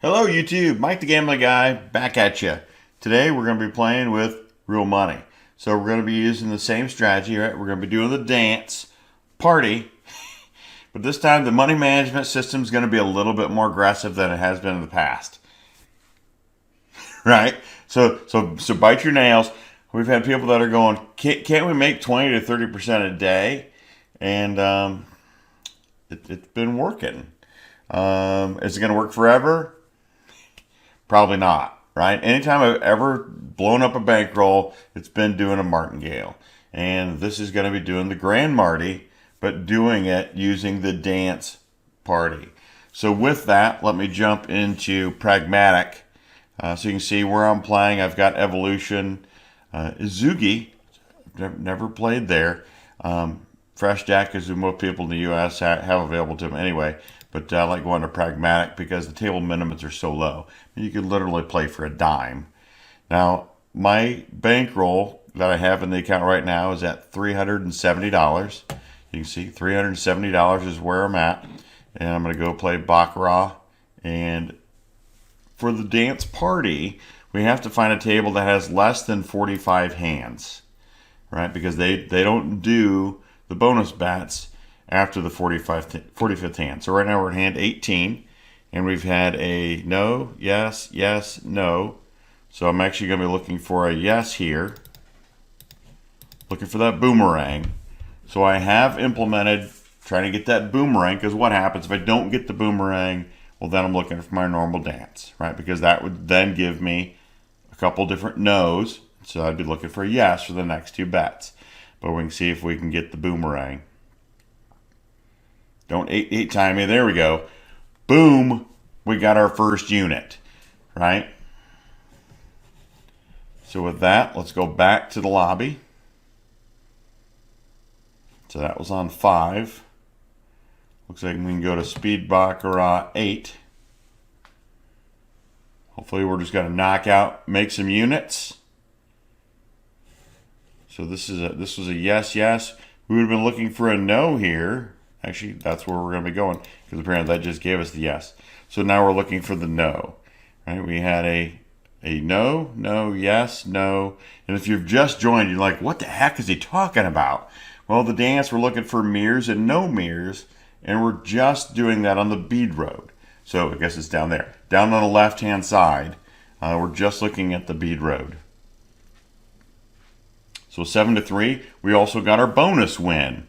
Hello YouTube, Mike the Gambling Guy back at you. Today we're going to be playing with real money. So we're going to be using the same strategy, right? We're going to be doing the dance party, but this time the money management system is going to be a little bit more aggressive than it has been in the past, right? So bite your nails. We've had people that are going, can't we make 20 to 30% a day? And it's been working. Is it going to work forever? Probably not, right? Anytime I've ever blown up a bankroll, it's been doing a martingale. And this is going to be doing the Grand Marty, but doing it using the dance party. So with that, let me jump into Pragmatic. So you can see where I'm playing. I've got Evolution, Izugi, never played there. Fresh Jack is who most people in the U.S. have available to them anyway. But I like going to Pragmatic because the table minimums are so low. You could literally play for a dime. Now, my bankroll that I have in the account right now is at $370. You can see $370 is where I'm at. And I'm going to go play Baccarat. And for the dance party, we have to find a table that has less than 45 hands, right? Because they don't do the bonus bets after the 45th hand. So right now we're at hand 18, and we've had a no, yes, yes, no. So I'm actually going to be looking for a yes here, looking for that boomerang. So I have implemented trying to get that boomerang, because what happens if I don't get the boomerang? Well, then I'm looking for my normal dance, right? Because that would then give me a couple different no's. So I'd be looking for a yes for the next two bets. But we can see if we can get the boomerang. Don't eight time me. There we go. Boom. We got our first unit, right? So with that, let's go back to the lobby. So that was on 5. Looks like we can go to Speed Baccarat 8. Hopefully we're just going to knock out, make some units. So this was a yes, yes. We would have been looking for a no here. Actually, that's where we're going to be going, because apparently that just gave us the yes. So now we're looking for the no. Right? We had a no, no, yes, no. And if you've just joined, you're like, what the heck is he talking about? Well, the dance, we're looking for mirrors and no mirrors, and we're just doing that on the bead road. So I guess it's down there. Down on the left-hand side, we're just looking at the bead road. So 7-3, we also got our bonus win.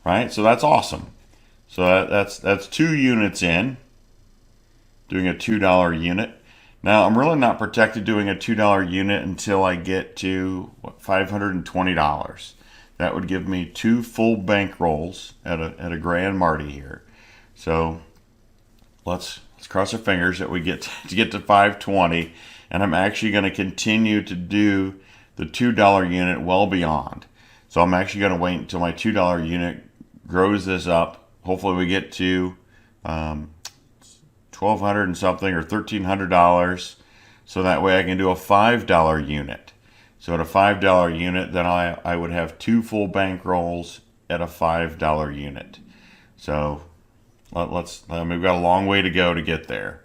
Right, so that's awesome. So that's 2 units in, doing a $2 unit. Now I'm really not protected doing a $2 unit until I get to $520. That would give me 2 full bank rolls at a Grand Marty here. So let's cross our fingers that we get to 520, and I'm actually going to continue to do the $2 unit well beyond. So I'm actually going to wait until my $2 unit grows this up. Hopefully we get to $1,200 and something, or $1,300, so that way I can do a $5 unit. So at a $5 unit, then I would have 2 full bank rolls at a $5 unit. So we've got a long way to go to get there.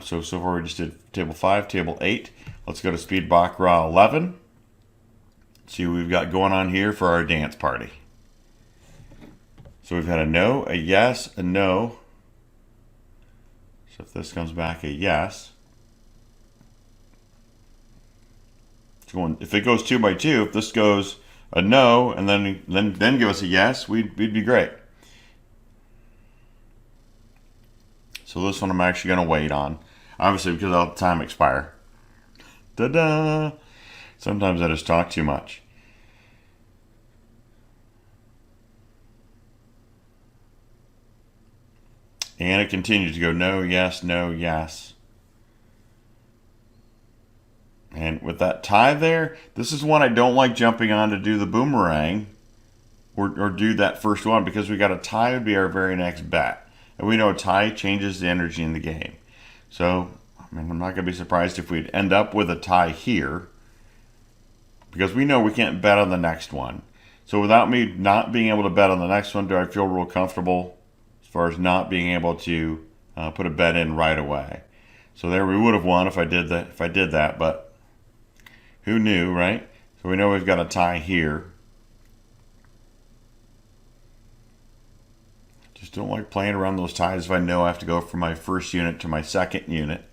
So far we just did table 5, table 8. Let's go to Speed Baccarat 11. See what we've got going on here for our dance party. So we've had a no, a yes, a no. So if this comes back a yes, if it goes 2 by 2, if this goes a no and then give us a yes, we'd be great. So this one I'm actually going to wait on, obviously because I'll let the time expire. Ta-da! Sometimes I just talk too much. And it continues to go no, yes, no, yes. And with that tie there, this is one I don't like jumping on to do the boomerang or do that first one, because we got a tie would be our very next bet. And we know a tie changes the energy in the game. So, I mean, I'm not going to be surprised if we'd end up with a tie here, because we know we can't bet on the next one. So without me not being able to bet on the next one, do I feel real comfortable as far as not being able to put a bet in right away? So there we would have won if I did that, but who knew, right? So we know we've got a tie here. Just don't like playing around those ties if I know I have to go from my first unit to my second unit.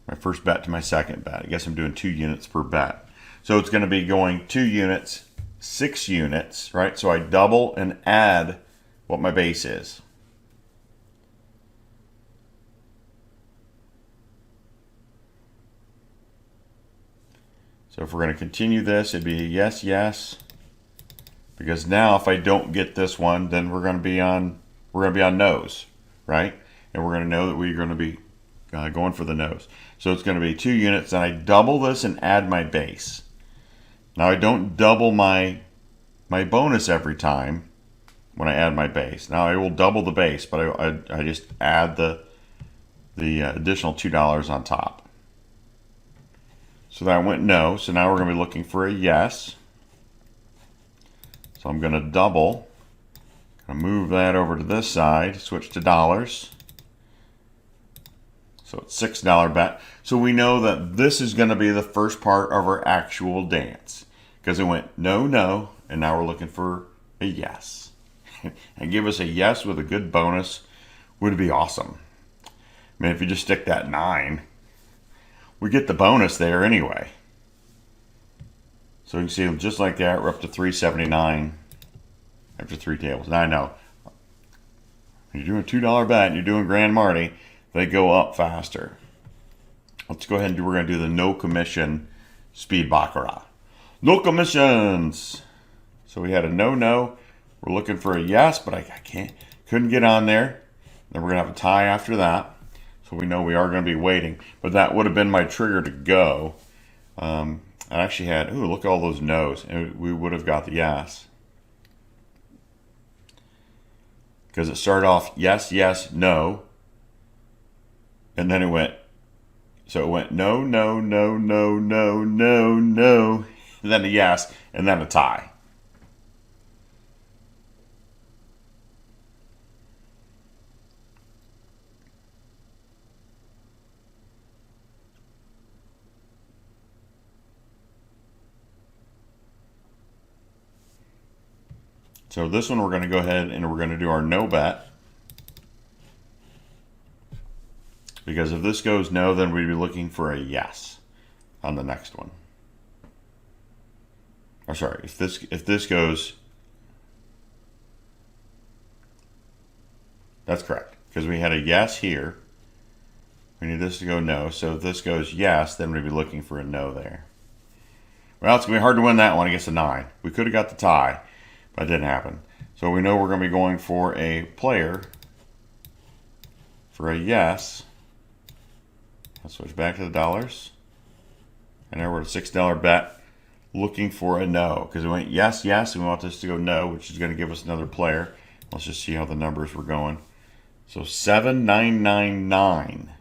My first bet to my second bet. I guess I'm doing 2 units per bet. So it's going to be going 2 units, 6 units, right? So I double and add what my base is. So if we're going to continue this, it'd be a yes, yes. Because now if I don't get this one, then we're going to be on no's, right? And we're going to know that we're going to be going for the nose. So it's going to be 2 units, and I double this and add my base. Now I don't double my bonus every time when I add my base. Now I will double the base, but I just add the additional $2 on top. So that went no. So now we're going to be looking for a yes. So I'm going to double. Going to move that over to this side, switch to dollars. So it's $6 bet. So we know that this is going to be the first part of our actual dance. Because it went no, no, and now we're looking for a yes. And give us a yes with a good bonus would be awesome. I mean, if you just stick that 9, we get the bonus there anyway. So you can see just like that, we're up to 379 after 3 tables. Now I know, when you're doing a $2 bet and you're doing Grand Marty, they go up faster. Let's go ahead and we're going to do the no commission speed baccarat. No commissions. So we had a no, no. We're looking for a yes, but I couldn't get on there. Then we're going to have a tie after that. So we know we are going to be waiting. But that would have been my trigger to go. I actually had, ooh, look at all those no's. And we would have got the yes. Because it started off yes, yes, no. And then it went, so it went no, no, no, no, no, no, no. And then a yes, and then a tie. So this one we're going to go ahead and we're going to do our no bet. Because if this goes no, then we'd be looking for a yes on the next one. Or sorry, if this goes, that's correct. Because we had a yes here. We need this to go no. So if this goes yes, then we'd be looking for a no there. Well, it's going to be hard to win that one against a 9. We could have got the tie, but it didn't happen. So we know we're going to be going for a player for a yes. Let's switch back to the dollars. And now we're at a $6 bet looking for a no. Because we went yes, yes, and we want this to go no, which is going to give us another player. Let's just see how the numbers were going. So 7999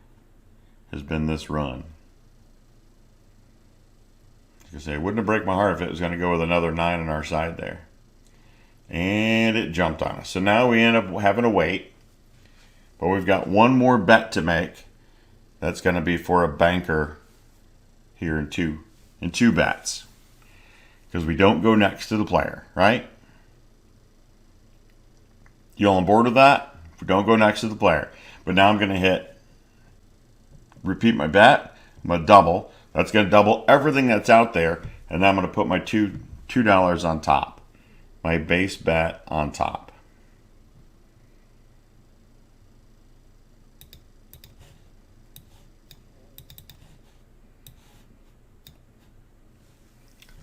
has been this run. I was going to say, it wouldn't have break my heart if it was going to go with another 9 on our side there. And it jumped on us. So now we end up having to wait. But we've got one more bet to make. That's going to be for a banker here in two bets. Because we don't go next to the player, right? You all on board with that? We don't go next to the player. But now I'm going to repeat my bet. I'm going to double. That's going to double everything that's out there. And then I'm going to put my $2 on top. My base bet on top.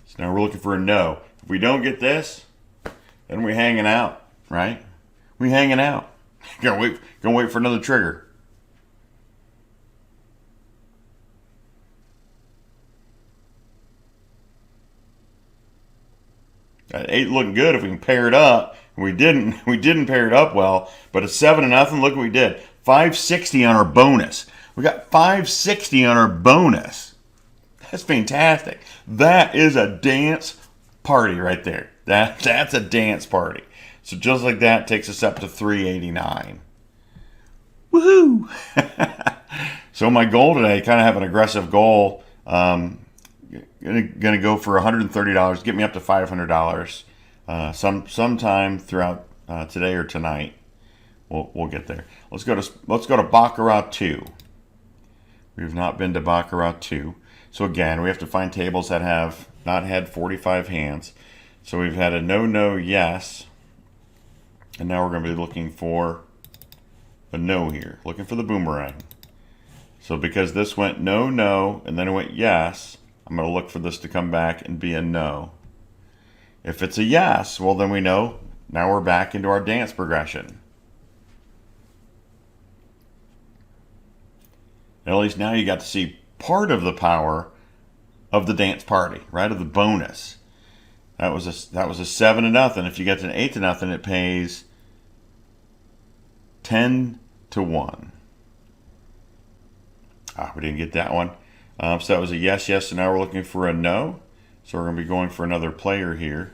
So now we're looking for a no. If we don't get this, then we're hanging out, right? We hanging out. Gonna wait for another trigger. That 8 looking good if we can pair it up. We didn't pair it up well, but it's 7-0. Look what we did. 560 on our bonus. We got 560 on our bonus. That's fantastic. That is a dance party right there. That's a dance party. So just like that takes us up to 389. Woohoo! So my goal today, kind of have an aggressive goal. Gonna go for $130. Get me up to $500. Sometime throughout today or tonight. We'll get there. Let's go to Baccarat 2. We've not been to Baccarat 2. So again, we have to find tables that have not had 45 hands. So we've had a no, yes. And now we're going to be looking for a no here. Looking for the boomerang. So because this went no, and then it went yes, I'm going to look for this to come back and be a no. If it's a yes, well then we know now we're back into our dance progression. And at least now you got to see part of the power of the dance party, right? Of the bonus. That was a 7-0. If you get to an 8-0, it pays 10-1. We didn't get that one. So that was a yes. So now we're looking for a no. So we're going to be going for another player here.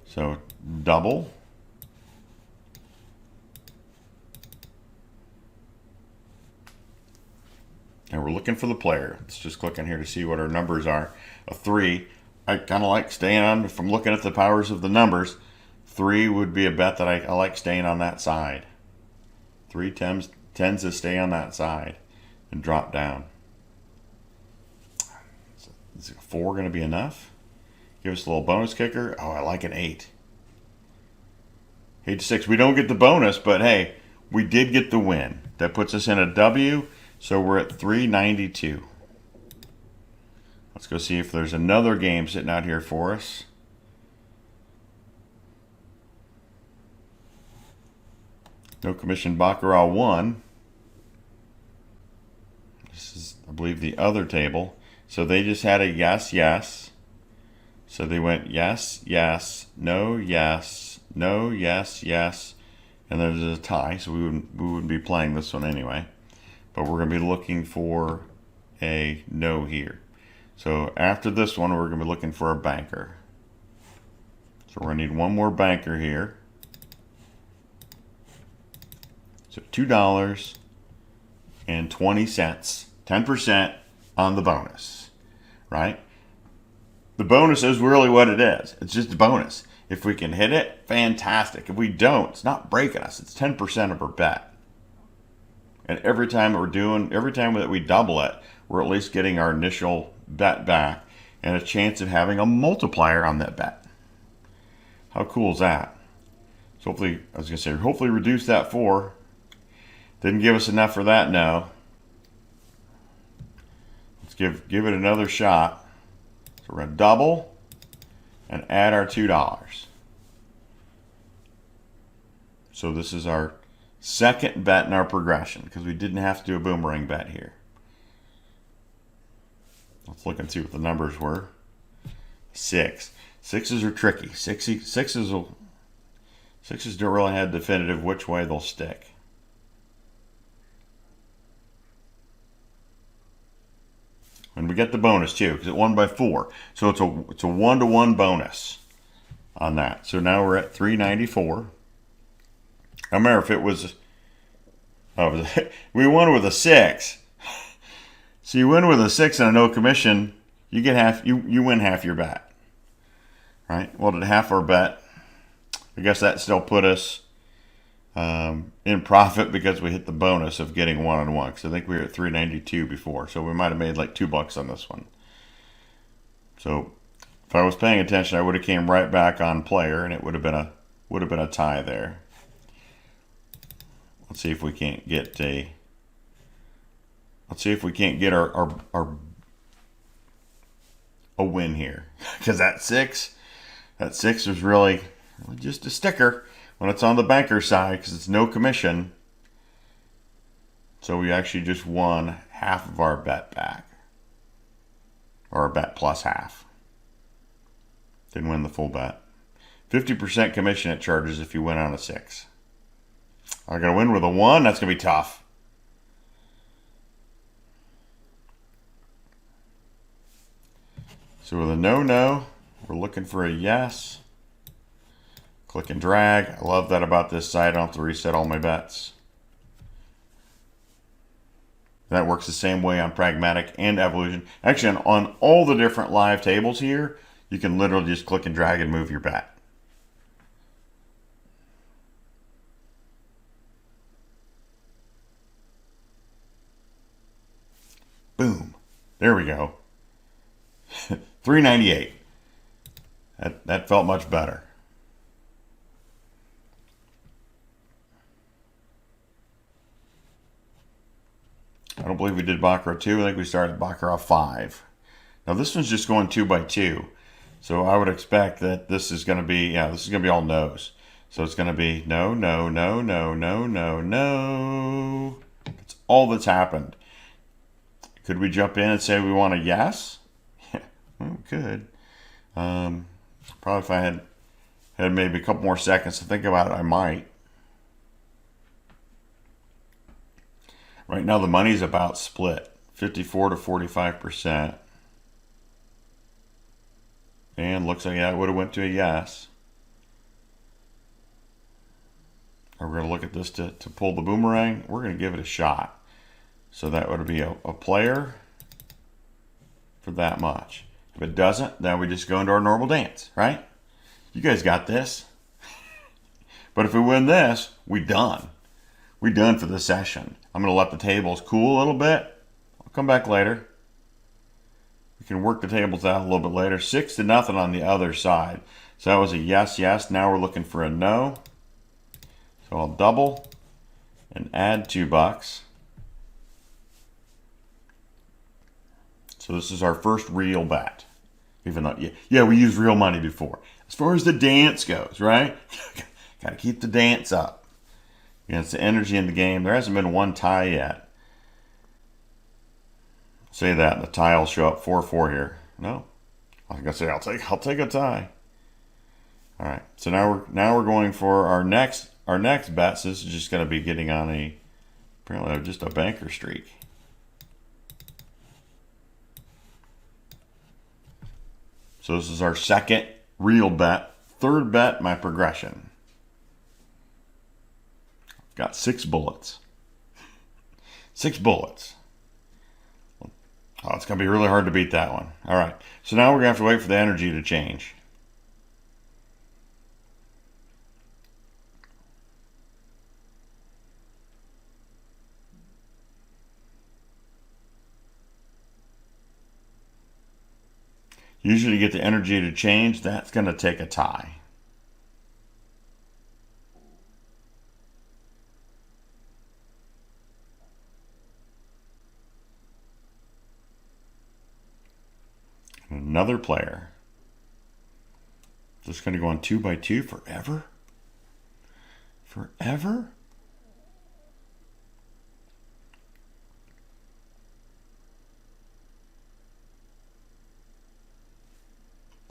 So double. And we're looking for the player. Let's just click on here to see what our numbers are. A 3. I kind of like staying on, if I'm looking at the powers of the numbers, 3 would be a bet that I like staying on that side. 3 tends to stay on that side and drop down. Is 4 going to be enough? Give us a little bonus kicker. Oh, I like an 8. 8-6. We don't get the bonus, but hey, we did get the win. That puts us in a W, so we're at 392. Let's go see if there's another game sitting out here for us. No commission Baccarat 1. This is, I believe, the other table. So they just had a yes. So they went yes, no, yes, and there's a tie. So we wouldn't be playing this one anyway. But we're going to be looking for a no here. So after this one, we're going to be looking for a banker. So we're going to need one more banker here. So $2.20, 10% on the bonus, right? The bonus is really what it is. It's just a bonus. If we can hit it, fantastic. If we don't, it's not breaking us. It's 10% of our bet. And every time that we double it, we're at least getting our initial bet back and a chance of having a multiplier on that bet. How cool is that? So hopefully reduce that 4. Didn't give us enough for that, no. Let's give it another shot. So we're going to double and add our $2. So this is our second bet in our progression because we didn't have to do a boomerang bet here. Let's look and see what the numbers were. 6. 6s are tricky. Sixes don't really have definitive which way they'll stick. And we get the bonus too because it won by 4. So it's a 1-to-1 bonus on that. So now we're at 394. I remember if it was we won with a 6. So you win with a 6 and a no commission, you get half. You win half your bet, right? Well, did half our bet? I guess that still put us in profit because we hit the bonus of getting 1-on-1. Because I think we were at 392 before, so we might have made like $2 on this one. So if I was paying attention, I would have came right back on player, and it would have been a tie there. Let's see if we can't get a win here, because that 6 is really just a sticker when it's on the banker side because it's no commission. So we actually just won half of our bet back, or a bet plus half. Didn't win the full bet. 50% commission it charges if you win on a 6. I'm going to win with a 1. That's going to be tough. So with a no, we're looking for a yes. Click and drag. I love that about this site. I don't have to reset all my bets. That works the same way on Pragmatic and Evolution. Actually, on all the different live tables here, you can literally just click and drag and move your bet. Boom. There we go. 398. That felt much better. I don't believe we did Baccarat 2. I think we started Baccarat 5. Now this one's just going 2 by 2. So I would expect that this is going to be, this is going to be all no's. So it's going to be no, no, no, no, no, no, no. That's all that's happened. Could we jump in and say we want a yes? Yeah, well, we could. Probably if I had maybe a couple more seconds to think about it, I might. Right now the money's about split, 54 to 45%. And looks like it would have went to a yes. Are we going to look at this to pull the boomerang? We're going to give it a shot. So that would be a player for that much. If it doesn't, then we just go into our normal dance, right? You guys got this. But if we win this, we done. We done for the session. I'm going to let the tables cool a little bit. I'll come back later. We can work the tables out a little bit later. 6-0 on the other side. So that was a yes, yes. Now we're looking for a no. So I'll double and add $2. So this is our first real bet. Even though, yeah, we used real money before. As far as the dance goes, right? Got to keep the dance up. It's the energy in the game. There hasn't been one tie yet. Say that, and the tie will show up 4-4 here. No, like I say, I'll take a tie. All right. So now we're going for our next bet. So this is just going to be getting on apparently just a banker streak. So this is our second real bet. Third bet, my progression. I've got 6 bullets. 6 bullets. Oh, it's going to be really hard to beat that one. All right. So now we're going to have to wait for the energy to change. Usually to get the energy to change, that's going to take a tie. Another player. Just going to go on 2 by 2 forever? Forever?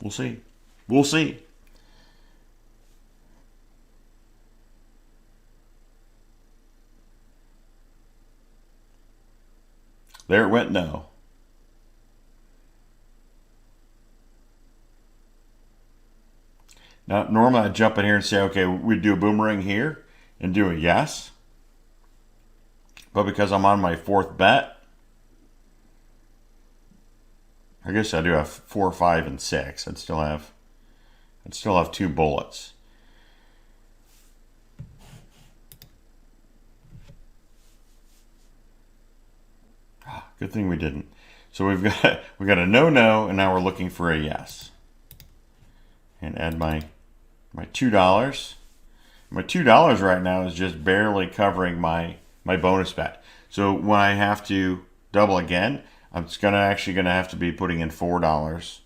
We'll see. We'll see. There it went no. Now, normally I'd jump in here and say, okay, we'd do a boomerang here and do a yes. But because I'm on my 4th bet, I guess I do have 4, 5, and 6. I'd still have 2 bullets. Good thing we didn't. So we got a no, and now we're looking for a yes. And add my $2. My $2 right now is just barely covering my bonus bet. So when I have to double again, I'm actually gonna have to be putting in $4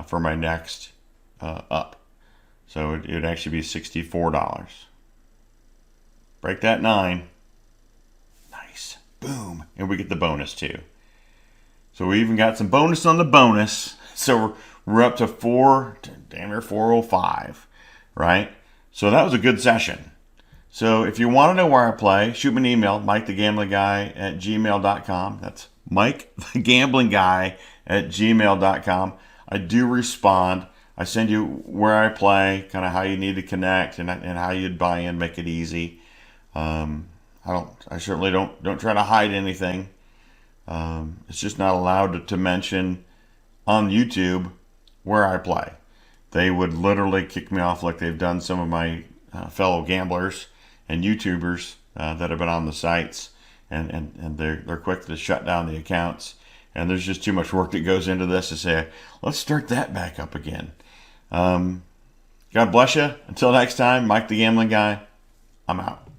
for my next up. So it would actually be $64. Break that 9. Nice. Boom. And we get the bonus too. So we even got some bonus on the bonus. So we're up to damn near 405, right? So that was a good session. So if you want to know where I play, shoot me an email, MikeTheGamblingGuy@gmail.com. That's MikeTheGamblingGuy@gmail.com. I do respond. I send you where I play, kind of how you need to connect and how you'd buy in, make it easy. I certainly don't try to hide anything. It's just not allowed to mention on YouTube where I play. They would literally kick me off like they've done some of my fellow gamblers and YouTubers that have been on the sites, and they're quick to shut down the accounts. And there's just too much work that goes into this to say, let's start that back up again. God bless you. Until next time, Mike the Gambling Guy, I'm out.